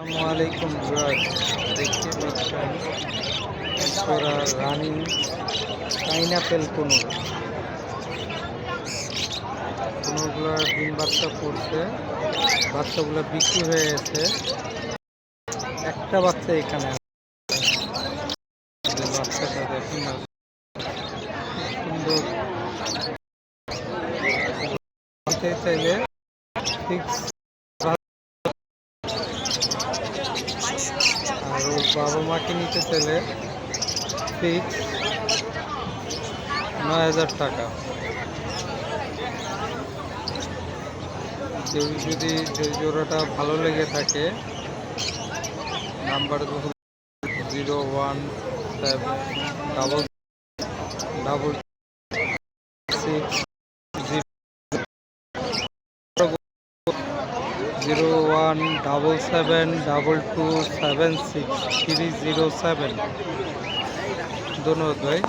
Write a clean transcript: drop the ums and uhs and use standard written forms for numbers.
আসসালামু আলাইকুম ভিউয়ার্স, দেখতে পাচ্ছেন একজোড়া রানিং পাইনাপেল কোনোগুলো ডিম বাচ্চা পড়ছে, বাচ্চাগুলো বিক্রি হয়ে গেছে। একটা বাচ্চা এখানে আছে। বাচ্চাটা দেখুন না, সুন্দর। নিতে চাইলে ফিক্স, আর ওর বাবা মাকে নিতে চাইলে ফিক্স ৯,০০০ টাকা। কেউ যদি জোড়াটা ভালো লেগে থাকে, নাম্বার 017772276 ধন্যবাদ ভাই।